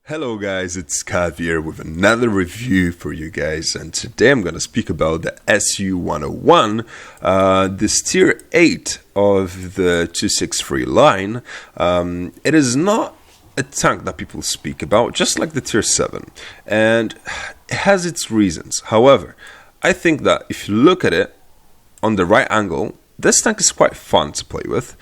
Hello guys, it's Cav here with another review for you guys, and today I'm going to speak about the SU-101, this tier 8 of the 263 line. It is not a tank that people speak about, just like the tier 7, and it has its reasons. However, I think that if you look at it on the right angle, this tank is quite fun to play with,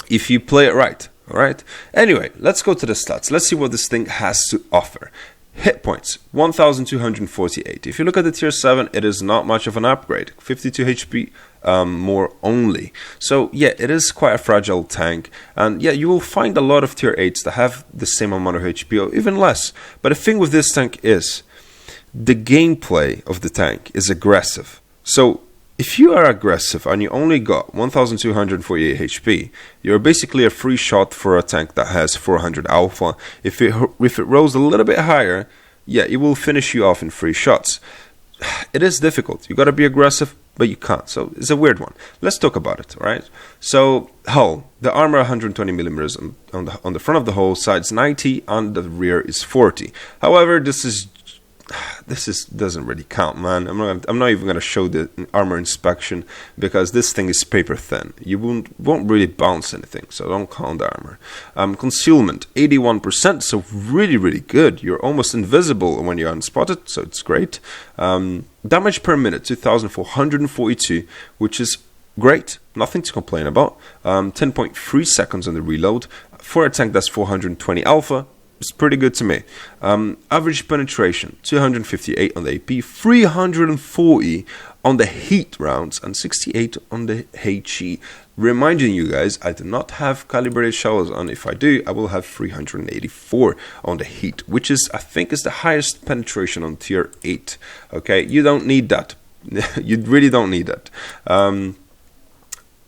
if you play it right. Alright, anyway, let's go to the stats. Let's see what this thing has to offer. Hit points, 1248. If you look at the tier 7, it is not much of an upgrade. 52 HP more only. So yeah, it is quite a fragile tank. And yeah, you will find a lot of tier 8s that have the same amount of HP or even less. But the thing with this tank is, the gameplay of the tank is aggressive. So if you are aggressive and you only got 1248 HP, you're basically a free shot for a tank that has 400 alpha. If it rolls a little bit higher, yeah, it will finish you off in 3 shots. It is difficult. You gotta be aggressive, but you can't. So it's a weird one. Let's talk about it, alright? So hull, the armor 120 millimeters on the front of the hull, sides 90, and the rear is 40. However, this doesn't really count, man. I'm not even gonna show the armor inspection because this thing is paper thin. You won't really bounce anything, so don't count the armor. Concealment 81%, so really good. You're almost invisible when you're unspotted, so it's great. Damage per minute 2442, which is great. Nothing to complain about. 10.3 seconds on the reload for a tank that's 420 alpha. It's pretty good to me. Average penetration, 258 on the AP, 340 on the heat rounds, and 68 on the HE. Reminding you guys, I do not have calibrated shells on. If I do, I will have 384 on the heat, which is, I think, is the highest penetration on tier 8. Okay, you don't need that. You really don't need that.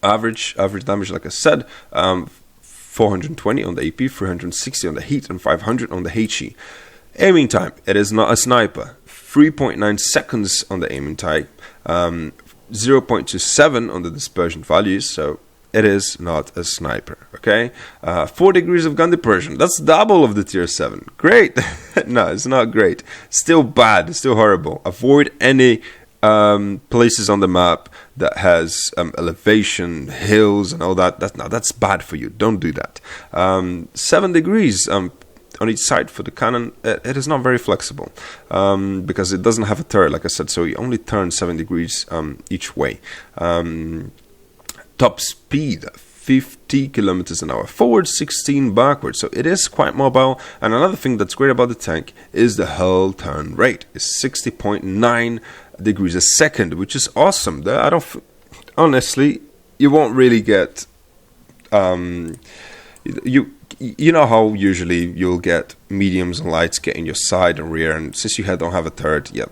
Average damage, like I said, 420 on the AP, 360 on the heat, and 500 on the HE. Aiming time, it is not a sniper. 3.9 seconds on the aiming time, 0.27 on the dispersion values, so it is not a sniper, okay? 4 degrees of gun dispersion, that's double of the tier 7. Great! No, it's not great. Still bad, it's still horrible. Avoid any places on the map that has elevation, hills, and all that. That's bad for you. Don't do that. 7 degrees on each side for the cannon. It is not very flexible because it doesn't have a turret, like I said. So you only turn 7 degrees each way. Top speed, 50 kilometers an hour forward, 16 backwards, so it is quite mobile. And another thing that's great about the tank is the hull turn rate is 60.9 degrees a second, which is awesome. Honestly, you won't really get you know how usually you'll get mediums and lights get in your side and rear, and since you don't have a turret, you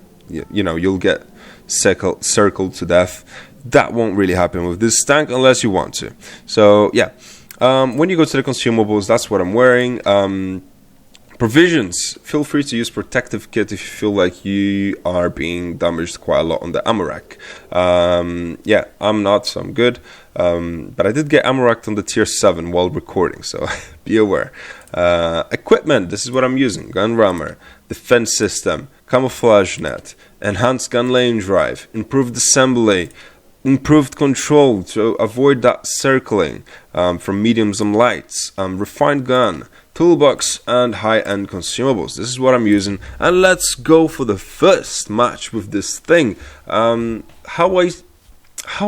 know, you'll get circled to death. That won't really happen with this tank unless you want to. So yeah, when you go to the consumables, that's what I'm wearing. Provisions, feel free to use protective kit if you feel like you are being damaged quite a lot on the ammo rack. Yeah, I'm not, so I'm good. But I did get ammo racked on the tier 7 while recording, so be aware. Equipment, this is what I'm using. Gun rammer, defense system, camouflage net, enhanced gun lane drive, improved assembly, improved control to avoid that circling from mediums and lights, refined gun, toolbox, and high-end consumables. This is what I'm using, and let's go for the first match with this thing. How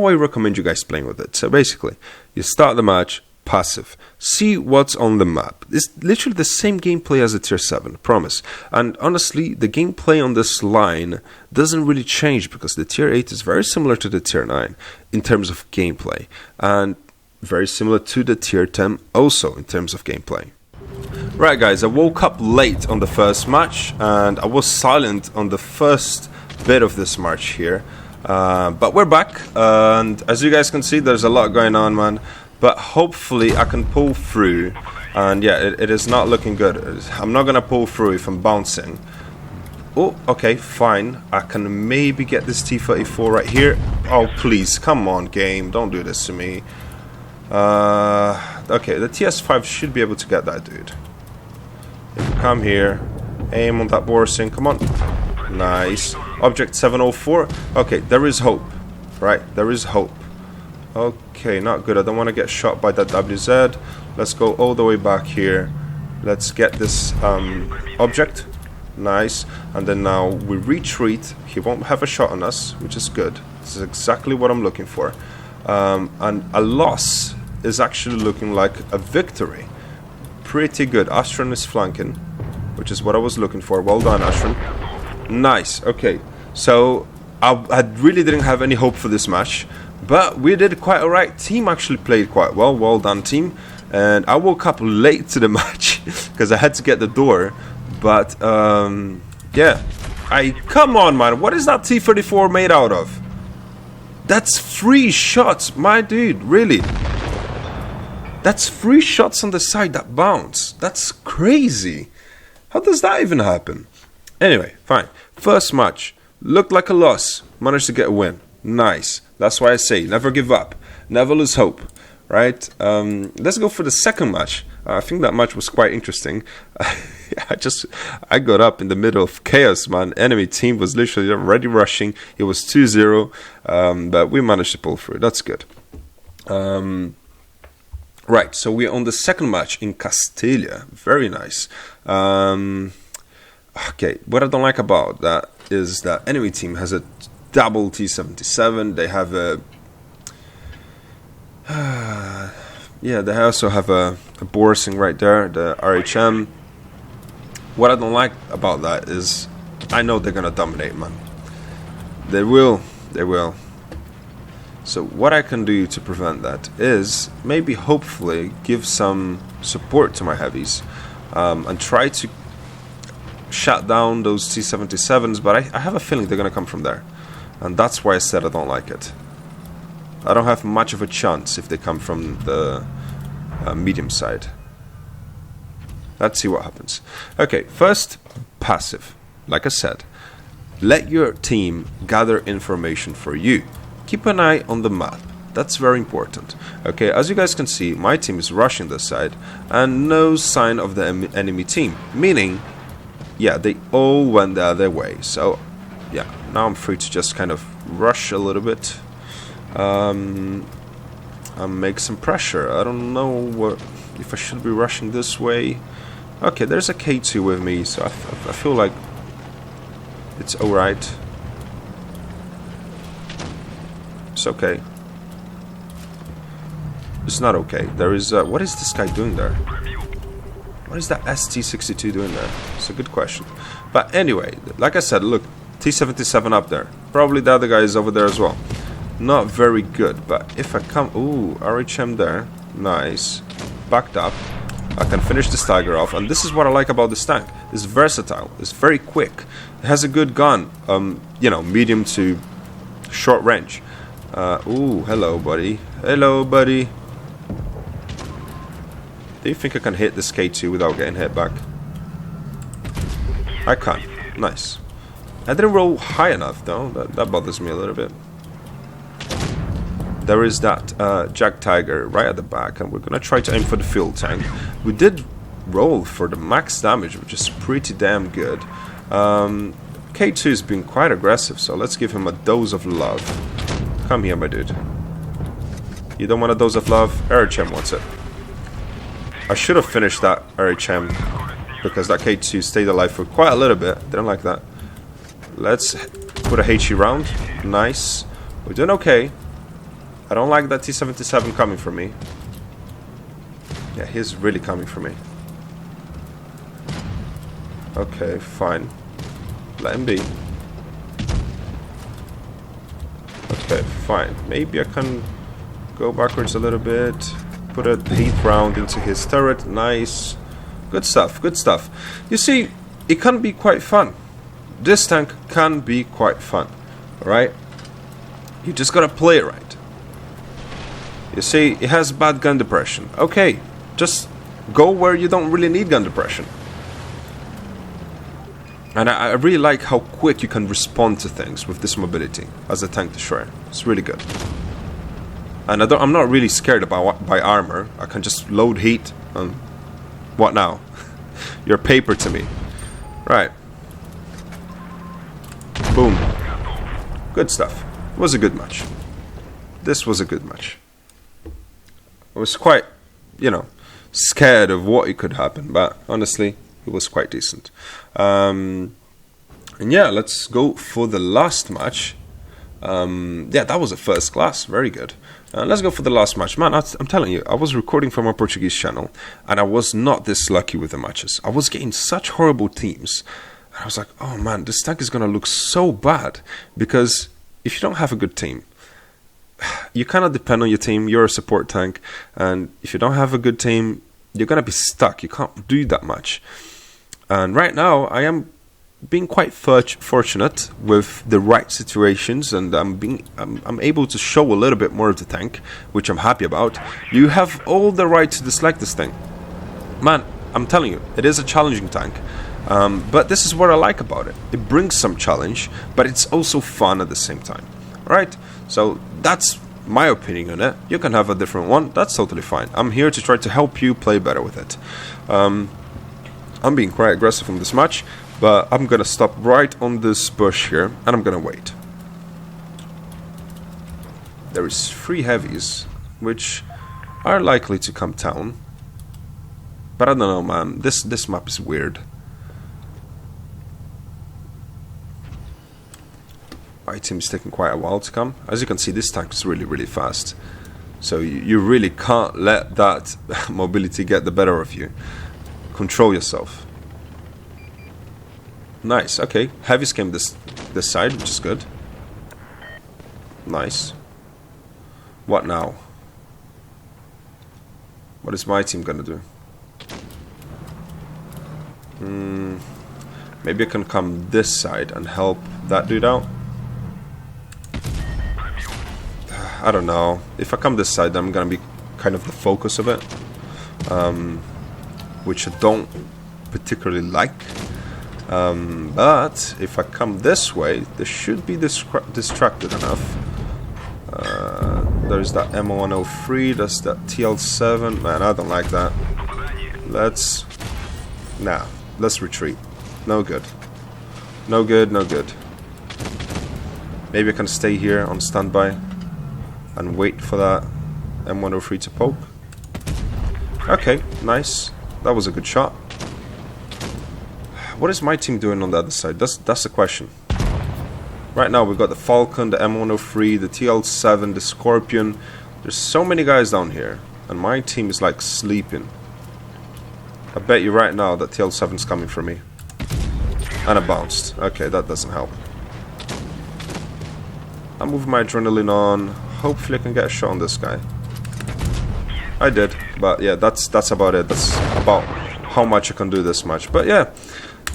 I recommend you guys playing with it. So basically, you start the match passive, see what's on the map. It's literally the same gameplay as the tier 7, promise. And honestly, the gameplay on this line doesn't really change because the tier 8 is very similar to the tier 9 in terms of gameplay, and very similar to the tier 10 also in terms of gameplay. Right guys, I woke up late on the first match and I was silent on the first bit of this match here, but we're back, and as you guys can see, there's a lot going on, man. But hopefully I can pull through, and yeah, it is not looking good. I'm not gonna pull through if I'm bouncing. Oh, okay, fine. I can maybe get this T-34 right here. Oh, please, come on, game, don't do this to me. Okay, the TS5 should be able to get that dude. Come here. Aim on that Borsing. Come on. Nice. Object 704. Okay, there is hope. Right, there is hope. Okay, not good. I don't want to get shot by that WZ. Let's go all the way back here. Let's get this object. Nice. And then now we retreat. He won't have a shot on us, which is good. This is exactly what I'm looking for. And a loss is actually looking like a victory. Pretty good. Astron is flanking, which is what I was looking for. Well done, Astron. Nice. Okay, so I really didn't have any hope for this match, but we did quite alright. Team actually played quite well. Well done, team. And I woke up late to the match because I had to get the door. But yeah, come on, man. What is that T-34 made out of? That's 3 shots, my dude. Really? That's 3 shots on the side that bounce. That's crazy. How does that even happen? Anyway, fine. First match. Looked like a loss. Managed to get a win. Nice. That's why I say never give up. Never lose hope. Right? Let's go for the second match. I think that match was quite interesting. I got up in the middle of chaos, man. Enemy team was literally already rushing. It was 2-0. But we managed to pull through. That's good. Right, so we're on the second match in Castilla. Very nice. Okay, what I don't like about that is that enemy team has a double T-77. They have a... yeah, they also have a Borsing right there, the RHM. What I don't like about that is I know they're gonna dominate, man. They will. So what I can do to prevent that is maybe hopefully give some support to my heavies and try to shut down those T-77s, but I have a feeling they're going to come from there. And that's why I said I don't like it. I don't have much of a chance if they come from the medium side. Let's see what happens. Okay, first, passive. Like I said, let your team gather information for you. Keep an eye on the map. That's very important. Okay, as you guys can see, my team is rushing this side and no sign of the enemy team. Meaning, yeah, they all went the other way. So, yeah, now I'm free to just kind of rush a little bit and make some pressure. I don't know if I should be rushing this way. Okay, there's a K2 with me, so I feel like it's alright. It's okay. It's not okay. There is what is this guy doing there? What is that ST-62 doing there? It's a good question. But anyway, like I said, look, T-77 up there. Probably the other guy is over there as well. Not very good, but if I come... Ooh, RHM there. Nice. Backed up. I can finish this Tiger off, and this is what I like about this tank. It's versatile. It's very quick. It has a good gun. You know, medium to short range. Ooh, hello, buddy. Hello, buddy. Do you think I can hit this K2 without getting hit back? I can. Nice. I didn't roll high enough, though. That bothers me a little bit. There is that Jag Tiger right at the back, and we're gonna try to aim for the fuel tank. We did roll for the max damage, which is pretty damn good. K2 has been quite aggressive, so let's give him a dose of love. Come here, my dude. You don't want a dose of love? RHM wants it. I should have finished that RHM because that K2 stayed alive for quite a little bit. Didn't like that. Let's put a HE round. Nice. We're doing okay. I don't like that T-77 coming for me. Yeah, he's really coming for me. Okay, fine. Let him be. Okay, fine. Maybe I can go backwards a little bit. Put a heat round into his turret. Nice. Good stuff, good stuff. You see, it can be quite fun. This tank can be quite fun. Alright? You just gotta play it right. You see, it has bad gun depression. Okay, just go where you don't really need gun depression. And I really like how quick you can respond to things with this mobility as a tank destroyer. It's really good. And I'm not really scared by armor. I can just load heat and what now? You're paper to me. Right. Boom. Good stuff. It was a good match. This was a good match. I was quite, you know, scared of what it could happen, but honestly, it was quite decent. And yeah, let's go for the last match. Yeah, that was a first class. Very good. Let's go for the last match. Man, I'm telling you, I was recording from a Portuguese channel, and I was not this lucky with the matches. I was getting such horrible teams. And I was like, oh man, this tank is going to look so bad. Because if you don't have a good team, you cannot depend on your team. You're a support tank. And if you don't have a good team, you're going to be stuck. You can't do that much. And right now, I am being quite fortunate with the right situations, and I'm able to show a little bit more of the tank, which I'm happy about. You have all the right to dislike this thing. Man, I'm telling you, it is a challenging tank. But this is what I like about it. It brings some challenge, but it's also fun at the same time. Alright? So that's my opinion on it. You can have a different one. That's totally fine. I'm here to try to help you play better with it. I'm being quite aggressive in this match, but I'm gonna stop right on this bush here, and I'm gonna wait. There is 3 heavies, which are likely to come down. But I don't know, man. This map is weird. My team is taking quite a while to come. As you can see, this tank is really, really fast. So you really can't let that mobility get the better of you. Control yourself. Nice, okay. Heavies came this side, which is good. Nice. What now? What is my team gonna do? Maybe I can come this side and help that dude out. I don't know. If I come this side, I'm gonna be kind of the focus of it, which I don't particularly like. But if I come this way, they should be distracted enough. There's that M103, there's that TL7. Man, I don't like that. Let's retreat. No good. No good, no good. Maybe I can stay here on standby and wait for that M103 to poke. Okay, nice. That was a good shot. What is my team doing on the other side? That's the question. Right now we've got the Falcon, the M103, the TL7, the Scorpion. There's so many guys down here, and my team is like sleeping. I bet you right now that TL7's coming for me. And I bounced. Okay, that doesn't help. I'm moving my adrenaline on. Hopefully I can get a shot on this guy. I did, but yeah, that's about it. That's about how much I can do this match. But yeah,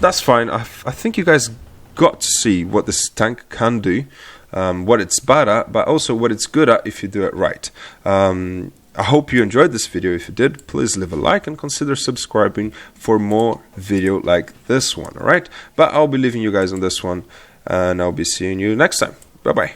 that's fine. I think you guys got to see what this tank can do, what it's bad at, but also what it's good at if you do it right. I hope you enjoyed this video. If you did, please leave a like and consider subscribing for more video like this one, alright? But I'll be leaving you guys on this one, and I'll be seeing you next time. Bye-bye.